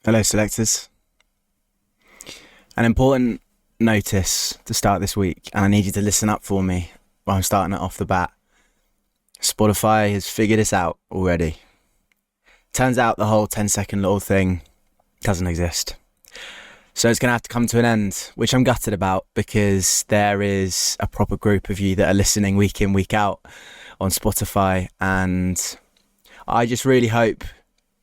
Hello, selectors. An important notice to start this week, and I need you to listen up for me while I'm starting it off the bat. Spotify has figured this out already. Turns out the whole 10-second little thing doesn't exist. So it's going to have to come to an end, which I'm gutted about because there is a proper group of you that are listening week in, week out on Spotify, and I just really hope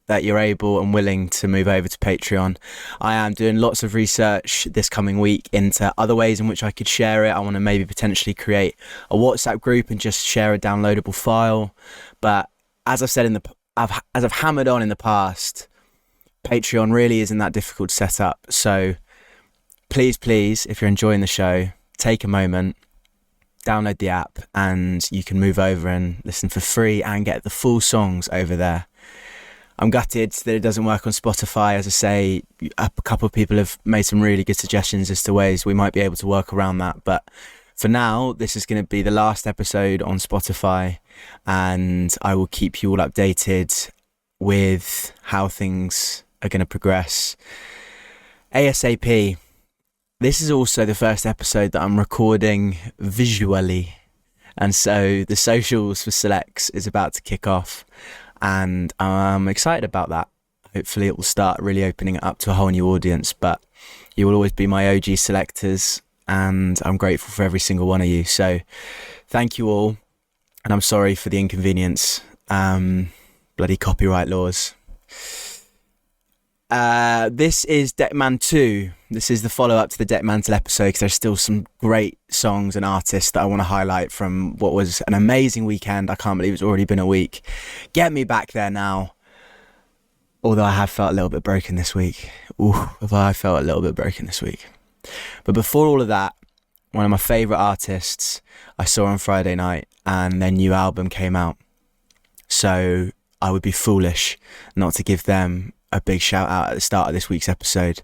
that you're able and willing to move over to Patreon. I am doing lots of research this coming week into other ways in which I could share it. I want to maybe potentially create a WhatsApp group and just share a downloadable file. But as I've said as I've hammered on in the past, Patreon really isn't that difficult to set up. So please, if you're enjoying the show, take a moment, download the app, and you can move over and listen for free and get the full songs over there. I'm gutted that it doesn't work on Spotify. As I say, a couple of people have made some really good suggestions as to ways we might be able to work around that. But for now, this is going to be the last episode on Spotify, and I will keep you all updated with how things are going to progress ASAP. This is also the first episode that I'm recording visually, and so the socials for Selects is about to kick off. And I'm excited about that. Hopefully it will start really opening it up to a whole new audience, but you will always be my OG selectors, and I'm grateful for every single one of you. So thank you all, and I'm sorry for the inconvenience. Bloody copyright laws. This is Dekmantwo. This is the follow-up to the Dekmantle episode, because there's still some great songs and artists that I want to highlight from what was an amazing weekend. I can't believe it's already been a week. Get me back there now. Although I have felt a little bit broken this week. But before all of that, one of my favourite artists I saw on Friday night, and their new album came out. So I would be foolish not to give them a big shout out at the start of this week's episode.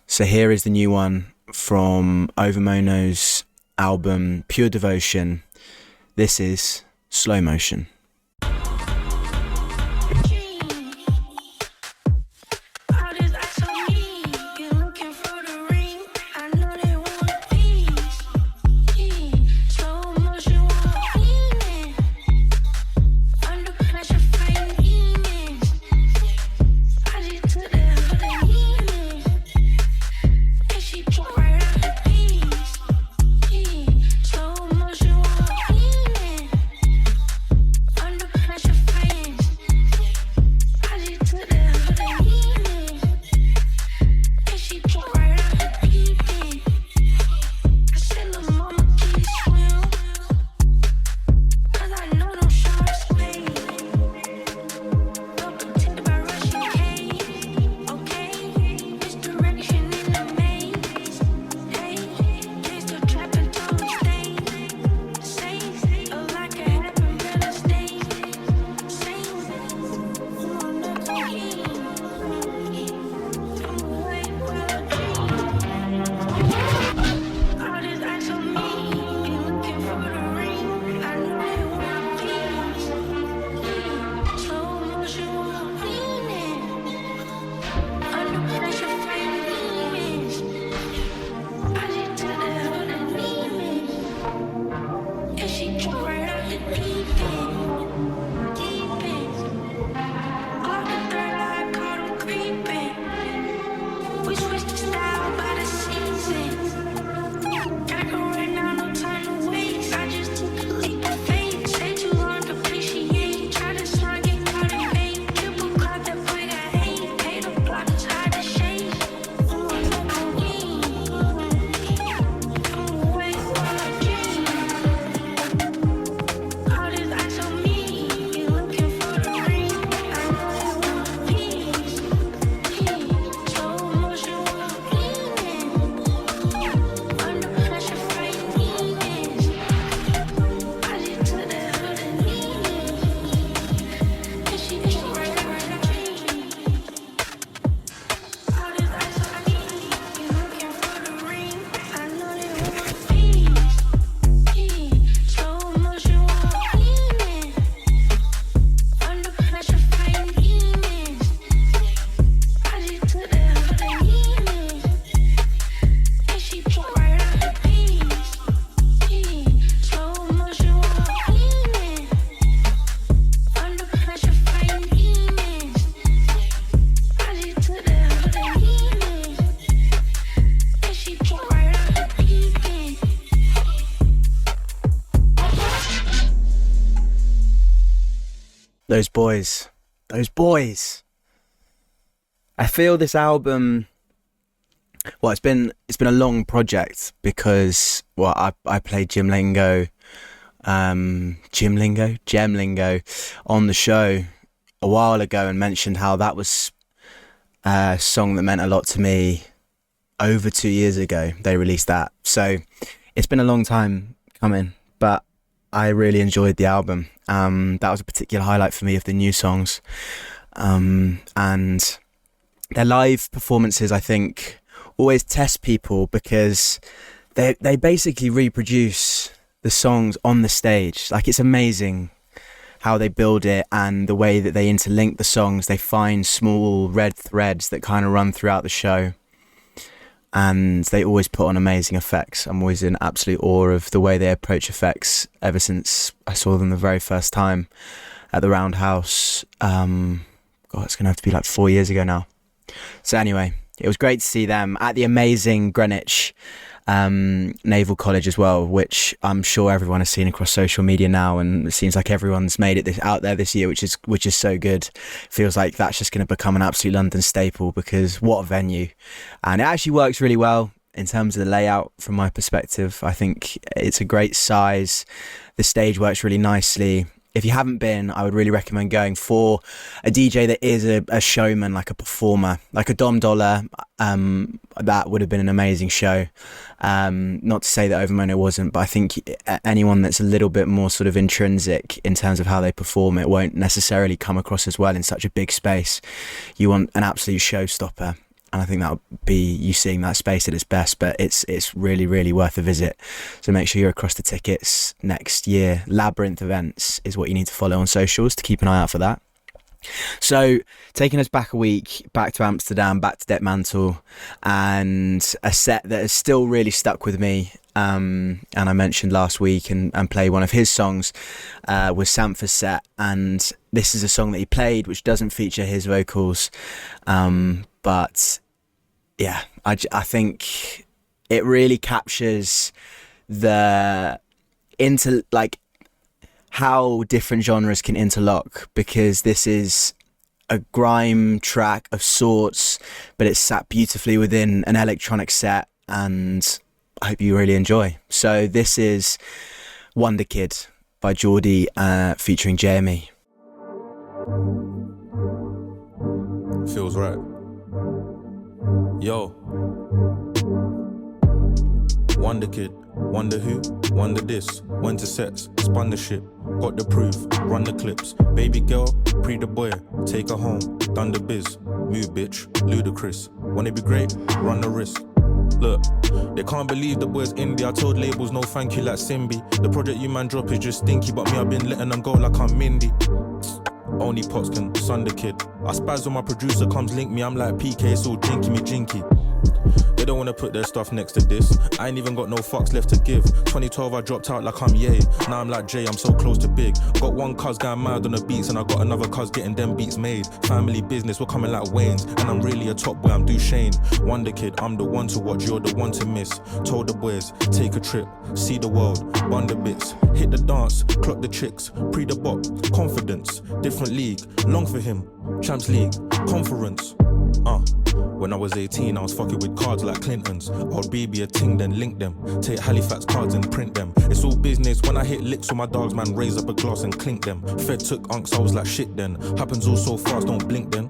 So here is the new one from Overmono's album Pure Devotion. This is Slow Motion. Those boys. I feel this album, well, it's been a long project because, well, I played Gem Lingo on the show a while ago and mentioned how that was a song that meant a lot to me over 2 years ago. They released that. So it's been a long time coming, but I really enjoyed the album. That was a particular highlight for me of the new songs. And their live performances, I think, always test people because they basically reproduce the songs on the stage. Like, it's amazing how they build it and the way that they interlink the songs. They find small red threads that kind of run throughout the show, and they always put on amazing effects. I'm always in absolute awe of the way they approach effects ever since I saw them the very first time at the Roundhouse. It's gonna have to be like 4 years ago now. So anyway, it was great to see them at the amazing Greenwich Naval College as well, which I'm sure everyone has seen across social media now, and it seems like everyone's made it out there this year, which is so good. Feels like that's just going to become an absolute London staple, because what a venue. And it actually works really well in terms of the layout from my perspective. I think it's a great size. The stage works really nicely. If you haven't been, I would really recommend going. For a DJ that is a showman, like a performer, like a Dom Dollar. That would have been an amazing show. Not to say that Overmono wasn't, but I think anyone that's a little bit more sort of intrinsic in terms of how they perform, it won't necessarily come across as well in such a big space. You want an absolute showstopper. And I think that would be you seeing that space at its best, but it's really, really worth a visit. So make sure you're across the tickets next year. Labyrinth Events is what you need to follow on socials to keep an eye out for that. So taking us back a week, back to Amsterdam, back to dekmantwo, and a set that has still really stuck with me. And I mentioned last week and play one of his songs was Sampha's set. And this is a song that he played, which doesn't feature his vocals. But yeah, I think it really captures how different genres can interlock, because this is a grime track of sorts, but it's sat beautifully within an electronic set, and I hope you really enjoy. So this is Wonder Kid by Geordie featuring Jamie. Feels right. Yo. Wonder Kid, wonder who, wonder this. Went to sets, spun the ship, got the proof, run the clips. Baby girl, pre the boy, take her home, done the biz. Move bitch, ludicrous. Wanna be great, run the risk. Look, they can't believe the boys indie. I told labels no thank you like Simbi. The project you man drop is just stinky, but me I've been letting them go like I'm Mindy. Only Pots can son the kid. I spaz when my producer comes link me. I'm like PK, it's all jinky me jinky. They don't wanna put their stuff next to this. I ain't even got no fucks left to give. 2012 I dropped out like I'm Ye. Now I'm like Jay, I'm so close to big. Got one cuz going mad on the beats, and I got another cuz getting them beats made. Family business, we're coming like Wayne's, and I'm really a top boy, I'm Duchesne. Wonder Kid, I'm the one to watch, you're the one to miss. Told the boys, take a trip, see the world, bun the bits. Hit the dance, clock the chicks, pre the bop, confidence. Different league, long for him, Champs League, conference. When I was 18, I was fucking with cards like Clinton's. I'd be a ting, then link them. Take Halifax cards and print them. It's all business. When I hit licks with my dogs, man, raise up a glass and clink them. Fed took unks, I was like shit then. Happens all so fast, don't blink then.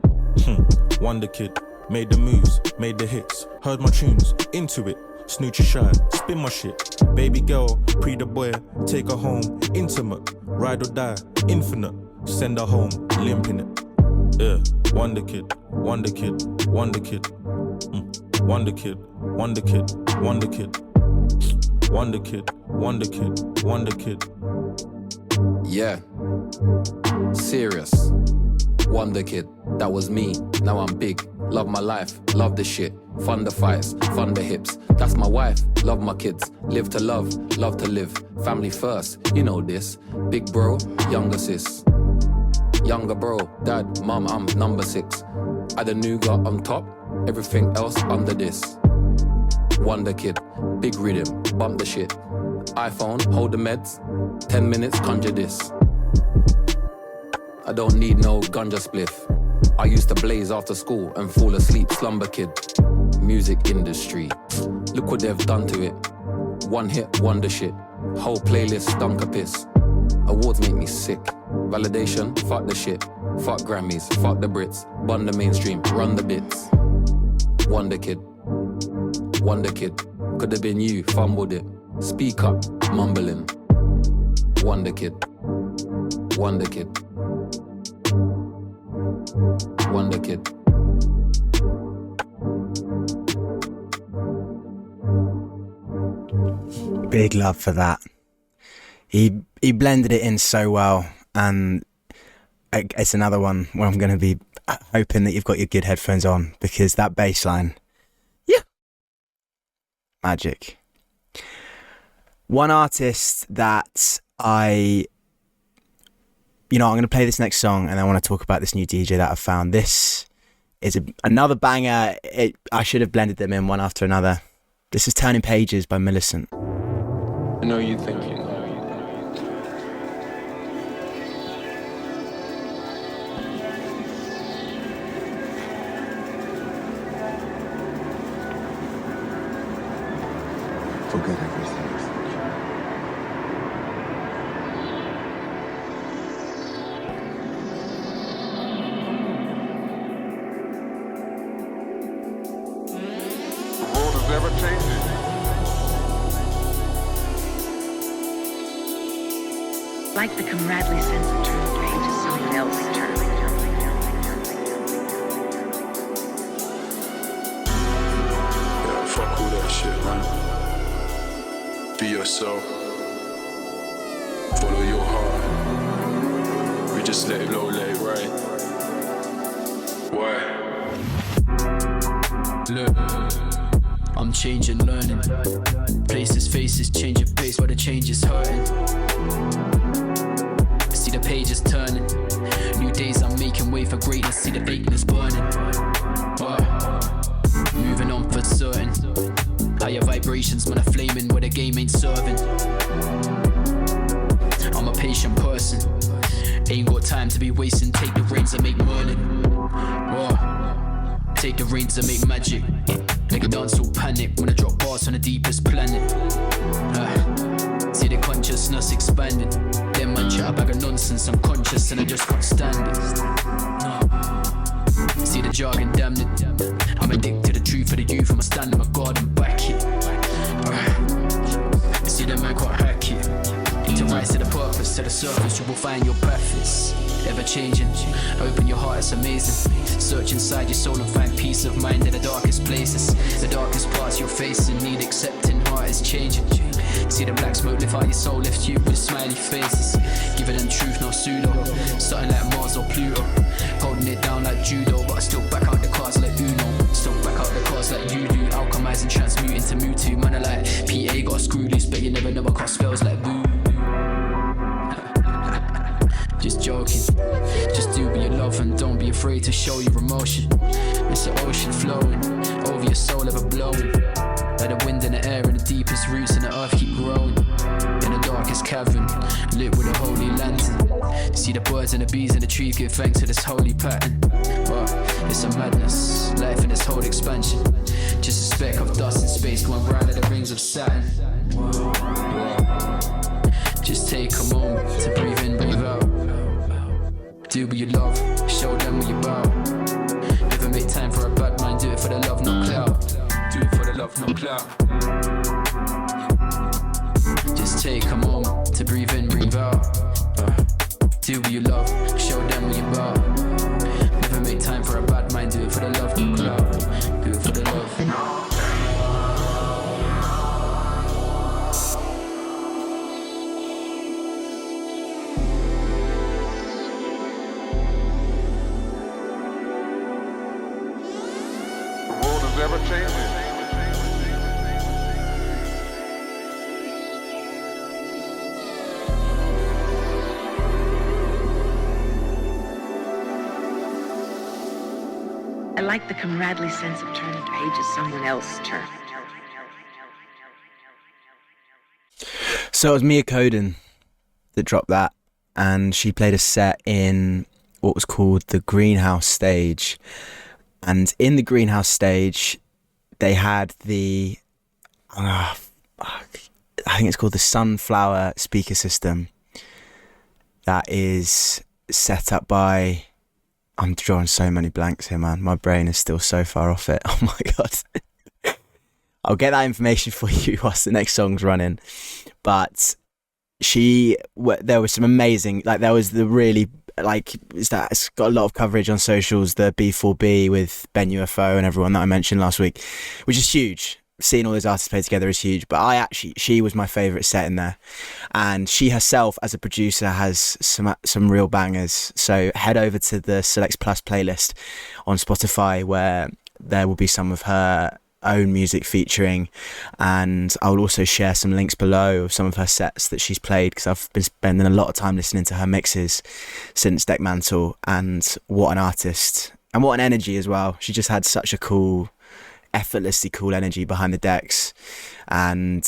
Wonder Kid, made the moves, made the hits. Heard my tunes, into it. Snoochie shy, spin my shit. Baby girl, pre the boy, take her home. Intimate, ride or die, infinite. Send her home, limping it. Yeah, Wonder Kid, Wonder Kid, Wonder Kid. Wonder Kid, Wonder Kid, Wonder Kid. Wonder Kid, Wonder Kid, Wonder Kid. Yeah, serious. Wonder Kid, that was me, now I'm big. Love my life, love the shit. Fund the fights, fund the hips. That's my wife, love my kids. Live to love to live. Family first, you know this. Big bro, younger sis. Younger bro, dad, mum, I'm number 6. Add a nougat on top, everything else under this. Wonder Kid, big rhythm, bump the shit. iPhone, hold the meds. 10 minutes, conjure this. I don't need no ganja spliff. I used to blaze after school and fall asleep, slumber kid. Music industry, look what they've done to it. One hit wonder shit, whole playlist stunk a piss. Awards make me sick. Validation, fuck the shit. Fuck Grammys, fuck the Brits. Bun the mainstream, run the bits. Wonder kid, could have been you, fumbled it. Speak up, mumbling. Wonder kid, wonder kid, wonder kid. Big love for that. He blended it in so well, and it's another one where I'm going to be hoping that you've got your good headphones on, because that bass line, yeah, magic. One artist that I'm going to play this next song, and I want to talk about this new DJ that I found. This is another banger. I should have blended them in one after another. This is Turning Pages by Millicent. I know you think you know. Forget everything. The world is ever changing. Like the camaraderie sense of turning pages someone else's turn. Yeah, fuck all that shit, man. Be yourself. Follow your heart. We just let it blow, let it ride. Why? Look, I'm changing, learning. Places, faces, changing pace while the change is hurting. See the pages turning. New days I'm making way for greatness. See the vagueness burning. Moving on for certain. Higher vibrations, man, are flaming where the game ain't serving. I'm a patient person. Ain't got time to be wasting. Take the reins and make morning. Take the reins and make magic. Make a dance all panic when I drop bars on the deepest planet. See the consciousness expanding. Then man chat a bag of nonsense. I'm conscious and I just can't stand it. See the jargon, damn it. I'm addicted to the truth of the youth. I'm a stand in my guard and back it. See the man can't hack it. To rise to the purpose, to the surface, you will find your path is ever changing. Open your heart, it's amazing. Search inside your soul and find peace of mind in the darkest places. The darkest parts you're facing need accepting. Heart is changing. See the black smoke lift out your soul, lift you with smiley faces. Giving them truth, no pseudo. Something like Mars or Pluto. Holding it down like judo, but I still back out the cards like Uno. Still back out the cards like you do. Alchemizing, transmuting to Mewtwo. Man, I like PA got screw loose, but you never know what cast spells like boo. Just joking. Just do what you love and don't be afraid to show your emotion. It's the ocean flowing over your soul, ever blowing. Like the wind in the air and the deepest roots in the earth keep growing. In the darkest cavern, lit with a holy lantern. See the birds and the bees and the trees give thanks to this holy pattern. It's a madness, life in this whole expansion. Just a speck of dust in space going round like the rings of Saturn. Just take a moment to breathe in, breathe out. Do what you love, show them what you about. Never make time for a bad mind, do it for the love, no clout. Do it for the love, no clout. Just take a moment to breathe in, breathe out. Do what you love, show them what you about. Never make time for a bad mind, do it for the love, no clout. Do it for the love. Ever changing. I like the camaraderie sense of turning pages someone else's turn. So it was Mia Coden that dropped that, and she played a set in what was called the Greenhouse stage. And in the Greenhouse stage, they had the, I think it's called the Sunflower speaker system that is set up by, I'm drawing so many blanks here, man. My brain is still so far off it. Oh my God. I'll get that information for you whilst the next song's running. But there was some amazing, like there was the really, like, it's got a lot of coverage on socials, the B4B with Ben UFO and everyone that I mentioned last week, which is huge. Seeing all those artists play together is huge, but she was my favourite set in there, and she herself as a producer has some real bangers. So head over to the Selects Plus playlist on Spotify where there will be some of her own music featuring, and I'll also share some links below of some of her sets that she's played, because I've been spending a lot of time listening to her mixes since Dekmantwo, and what an artist and what an energy as well. She just had such a cool, effortlessly cool energy behind the decks, and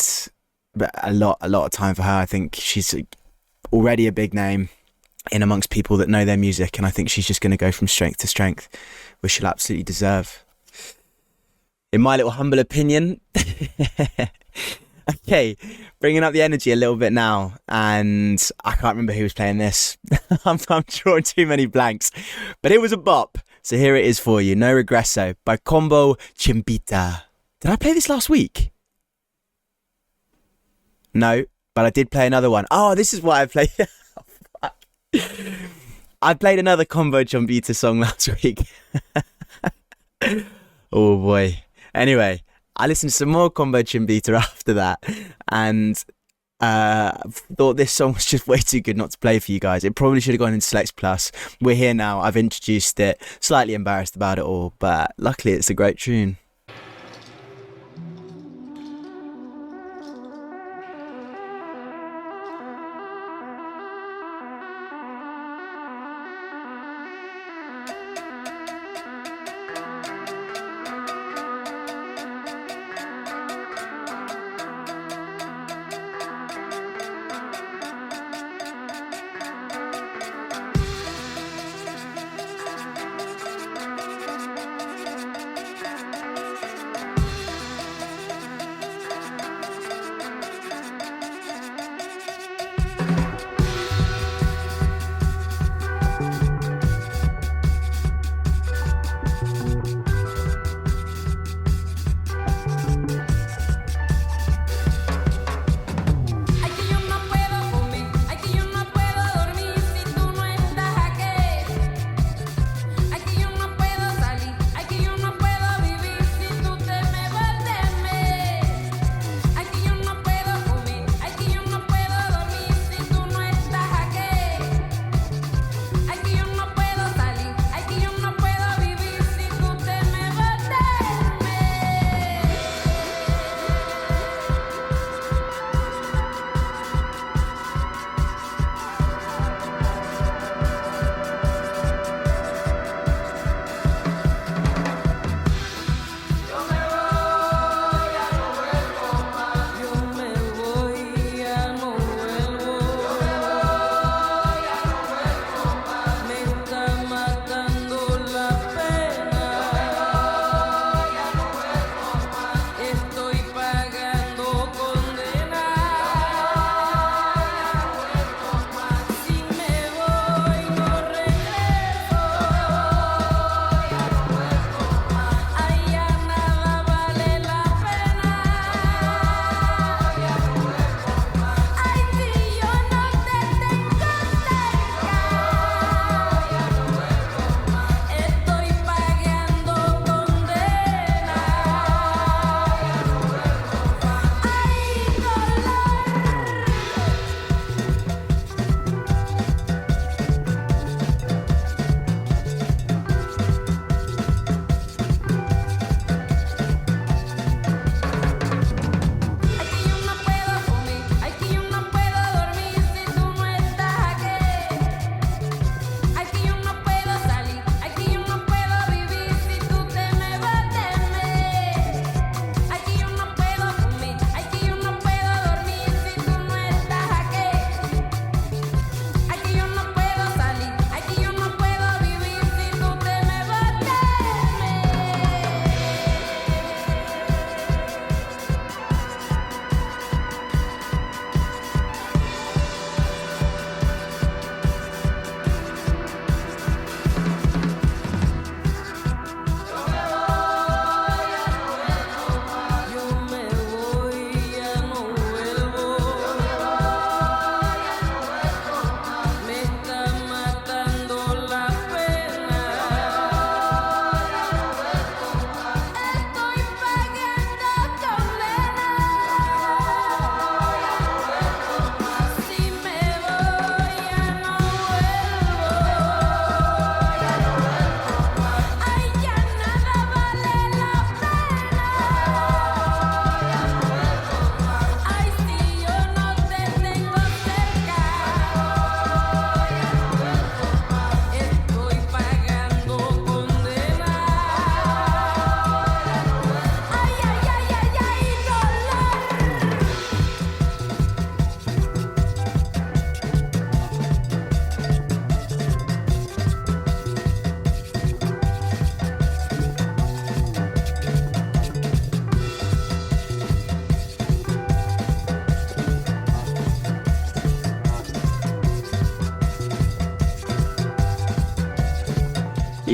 a lot of time for her. I think she's already a big name in amongst people that know their music, and I think she's just going to go from strength to strength, which she'll absolutely deserve, in my little humble opinion. Okay, bringing up the energy a little bit now, and I can't remember who was playing this. I'm drawing too many blanks, but it was a bop. So here it is for you, No Regresso by Combo Chimbita. Did I play this last week? No, but I did play another one. Oh, this is what I played. Oh, fuck. I played another Combo Chimbita song last week. Oh boy. Anyway, I listened to some more Combo Chimbita after that, and thought this song was just way too good not to play for you guys. It probably should have gone into Selects Plus. We're here now. I've introduced it. Slightly embarrassed about it all, but luckily it's a great tune.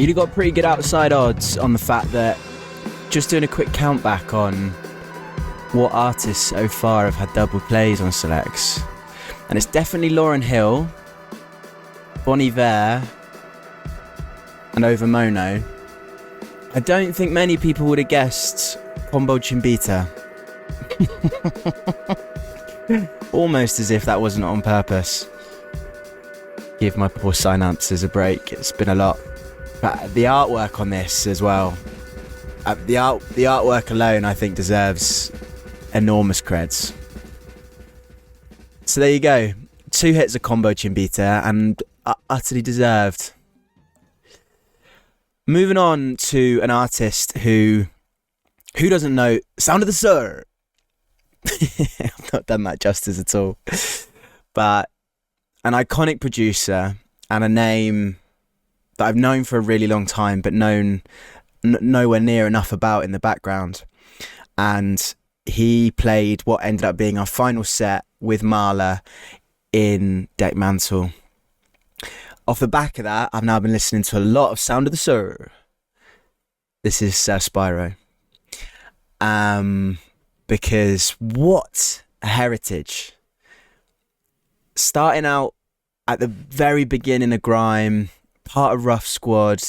You'd have got pretty good outside odds on the fact that just doing a quick count back on what artists so far have had double plays on Selects. And it's definitely Lauryn Hill, Bon Iver, and Over Mono. I don't think many people would have guessed Combo Chimbita. Almost as if that wasn't on purpose. Give my poor synapses a break. It's been a lot. But the artwork on this as well. The artwork alone, I think, deserves enormous creds. So there you go. 2 hits of Combo Chimbita, and utterly deserved. Moving on to an artist who doesn't know Sound of the Sur. I've not done that justice at all. But an iconic producer and a name that I've known for a really long time, but known nowhere near enough about in the background. And he played what ended up being our final set with Marla in Dekmantwo. Off the back of that, I've now been listening to a lot of Sound of the Sur. This is Spyro. Because what a heritage. Starting out at the very beginning of grime, part of Rough Squad,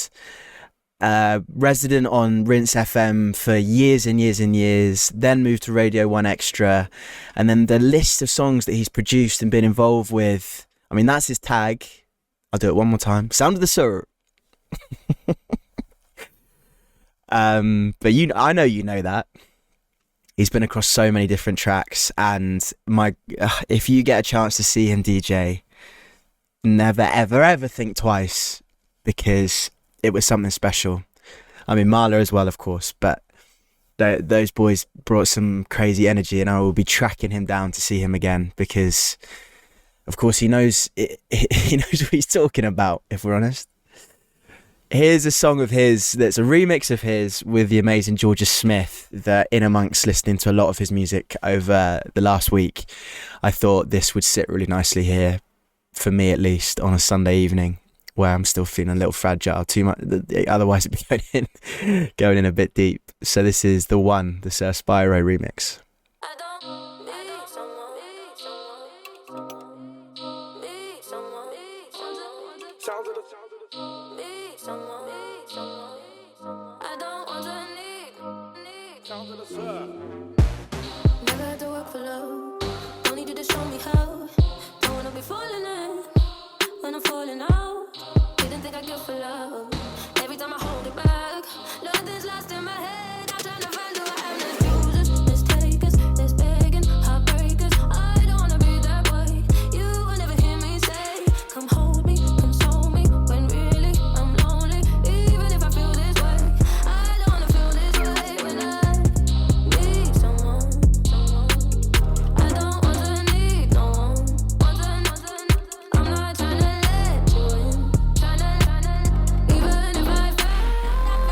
resident on Rinse FM for years and years and years, then moved to Radio 1 Extra, and then the list of songs that he's produced and been involved with. I mean, that's his tag. I'll do it one more time. Sound of the Sur. But I know you know that. He's been across so many different tracks, and if you get a chance to see him DJ, never, ever, ever think twice, because it was something special. I mean, Marla as well, of course, but those boys brought some crazy energy, and I will be tracking him down to see him again, because, of course, he knows what he's talking about, if we're honest. Here's a song of his that's a remix of his with the amazing Georgia Smith that, in amongst listening to a lot of his music over the last week, I thought this would sit really nicely here, for me at least, on a Sunday evening where I'm still feeling a little fragile, too much, otherwise it'd be going in a bit deep. So this is the Sir Spyro remix. Never had to work for love. Only did it show me how. Don't wanna be falling in when I'm falling out. Didn't think I'd give for love. Every time I hold it back, nothing's lost in my head. I'm trying to find who I am. There's bruises, there's takers, there's begging, heartbreakers. I don't wanna be that way. You will never hear me say, come hold me, console me, when really I'm lonely. Even if I feel this way, I don't wanna feel this way when I need someone. I don't want to need no one. I'm not trying to let you in. Even if I fail,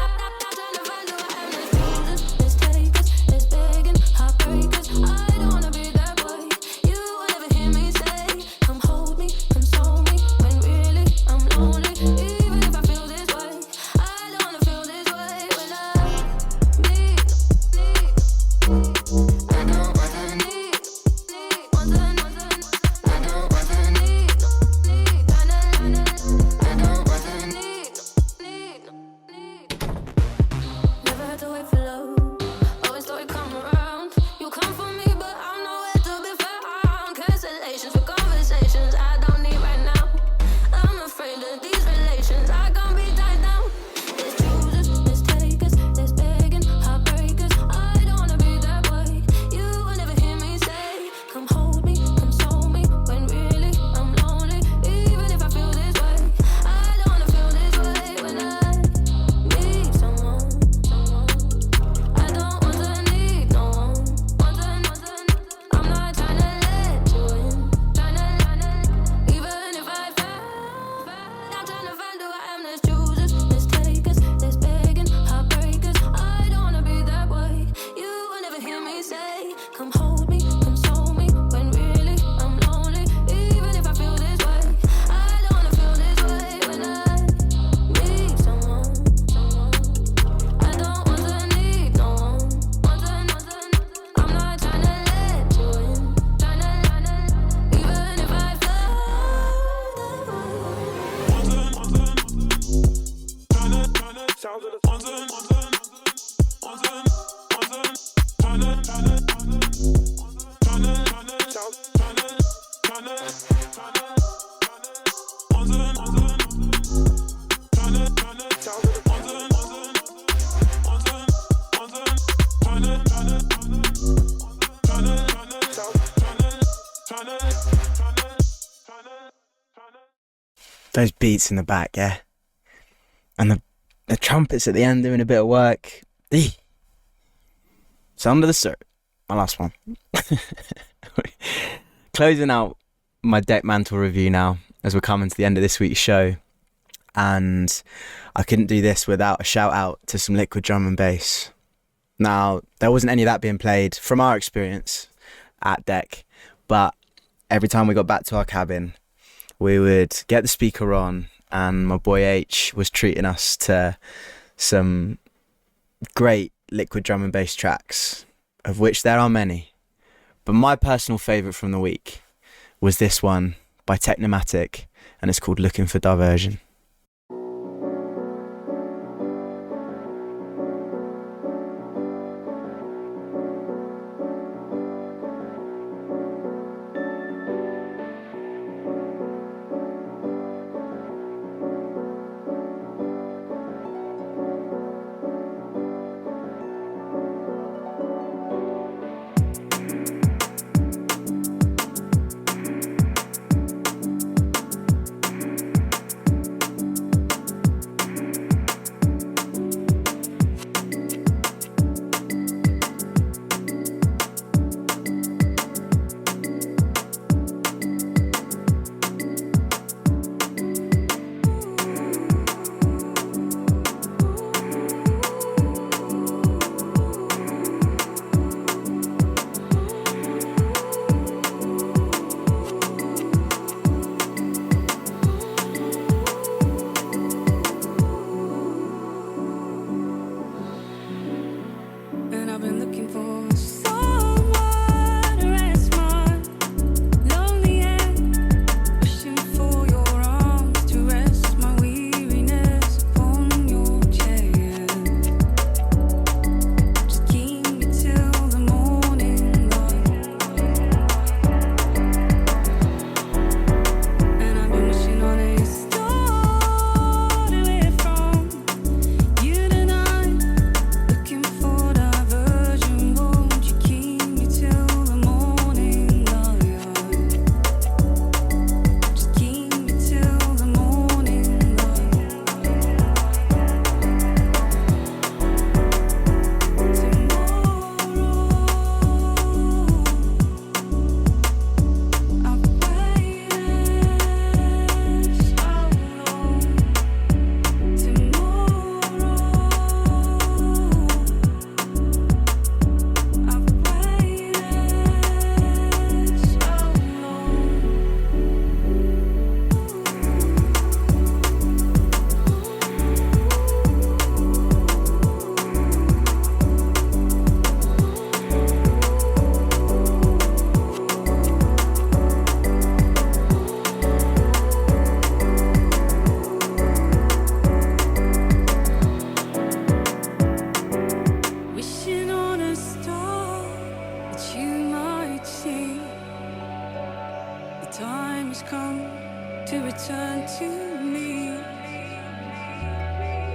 Those beats in the back, yeah. And the trumpets at the end doing a bit of work. Sound of the Surf. My last one. Closing out my dekmantwo review now, as we're coming to the end of this week's show. And I couldn't do this without a shout out to some liquid drum and bass. Now, there wasn't any of that being played from our experience at Dek, but every time we got back to our cabin, we would get the speaker on, and my boy H was treating us to some great liquid drum and bass tracks, of which there are many. But my personal favourite from the week was this one by Technomatic, and it's called Looking for Diversion.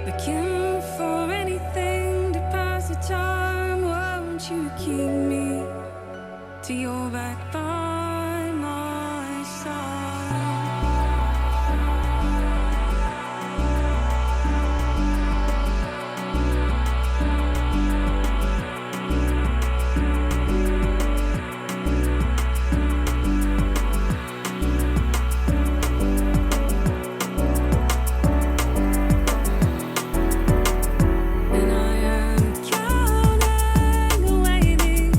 Looking for anything to pass the time. Won't you keep me till you're back by my side? And I am counting, waiting,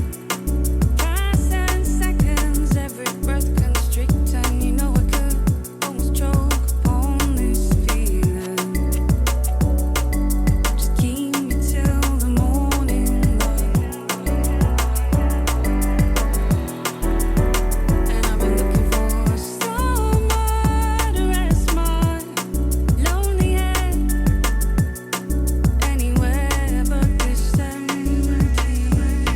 past 10 seconds, every breath constrict, and you know I could almost choke upon this feeling. Just keep me till the morning light. And I've been looking for somewhere to rest my lonely head. Anywhere but this empty bed.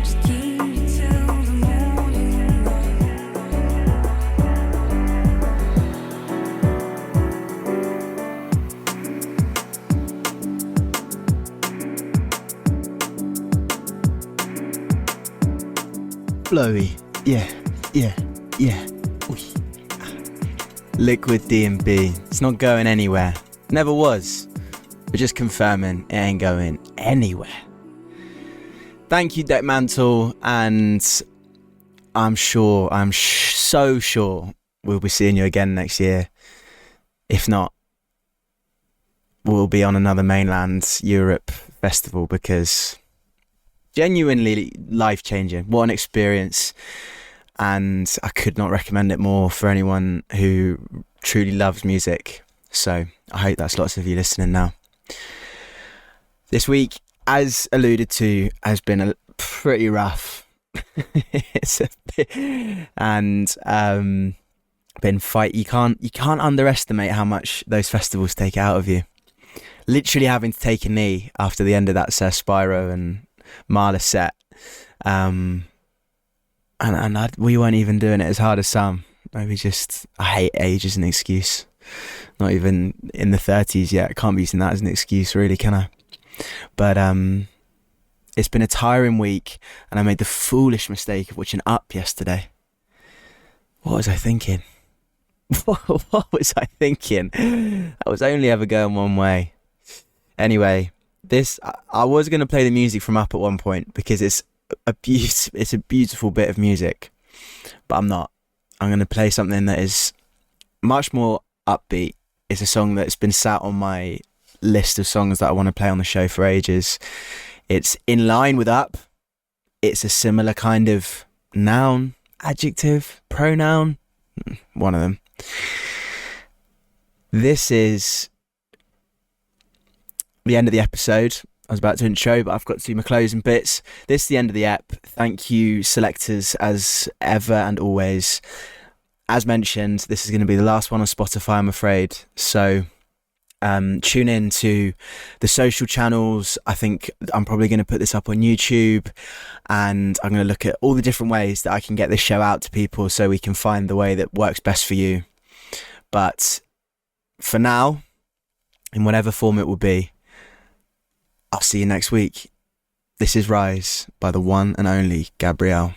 Just keep me till the morning light. Flowy. Yeah, yeah, yeah. Ooh. Liquid D&B. It's not going anywhere. Never was. We're just confirming it ain't going anywhere. Thank you, Dekmantwo, and I'm so sure we'll be seeing you again next year. If not, we'll be on another mainland Europe festival, because genuinely life-changing. What an experience. And I could not recommend it more for anyone who truly loves music. So I hope that's lots of you listening now. This week, as alluded to, has been pretty rough. It's a bit, and been fight. You can't underestimate how much those festivals take out of you. Literally having to take a knee after the end of that Sir Spyro and Marla set. We weren't even doing it as hard as some. Maybe I hate age as an excuse. Not even in the 30s yet. I can't be using that as an excuse, really, can I? But it's been a tiring week, and I made the foolish mistake of watching Up yesterday. What was I thinking? What was I thinking? I was only ever going one way. Anyway, I was going to play the music from Up at one point, because it's a beautiful bit of music, but I'm not. I'm going to play something that is much more upbeat. It's a song that's been sat on my list of songs that I want to play on the show for ages. It's in line with Up. It's a similar kind of noun, adjective, pronoun, one of them. This is the end of the episode. I was about to intro, but I've got to do my closing bits. This is the end of the ep. Thank you, selectors, as ever and always. As mentioned, this is going to be the last one on Spotify, I'm afraid. So tune in to the social channels. I think I'm probably going to put this up on YouTube, and I'm going to look at all the different ways that I can get this show out to people so we can find the way that works best for you. But for now, in whatever form it will be, I'll see you next week. This is Rise by the one and only Gabrielle.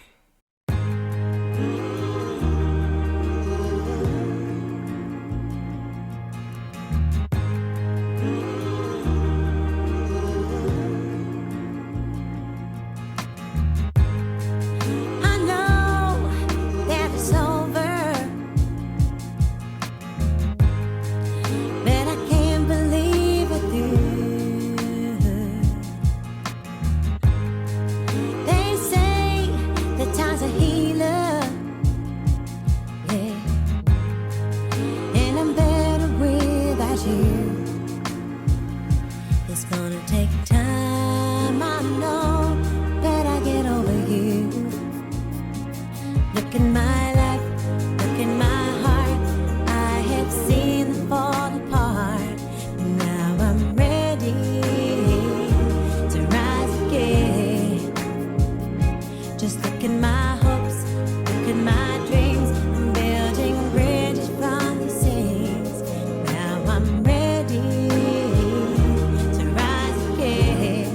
I know that it's over, but I can't believe with you. They say that time's a healer, yeah, and I'm better without you. It's gonna take time, I know, but I get over you. Look in my life, look in my heart. I have seen them fall apart, and now I'm ready to rise again. Just look at my hopes, look at my dreams. I'm building bridges from these things. Now I'm ready to rise again.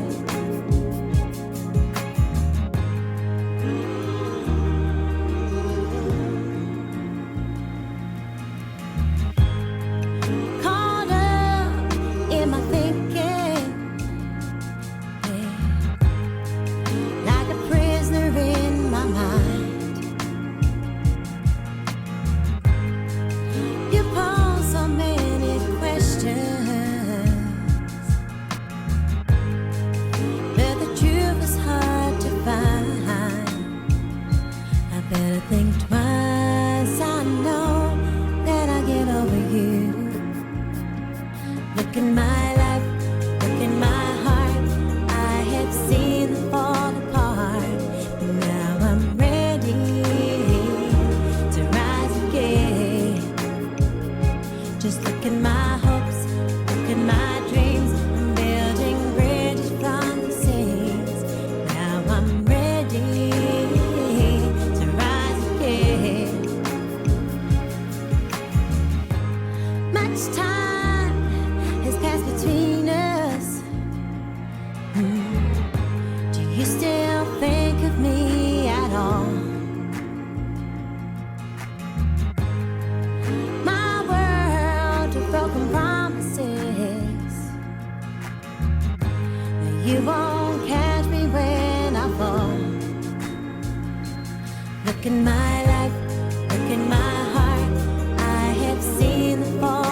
You won't catch me when I fall. Look in my life, look in my heart. I have seen the fall.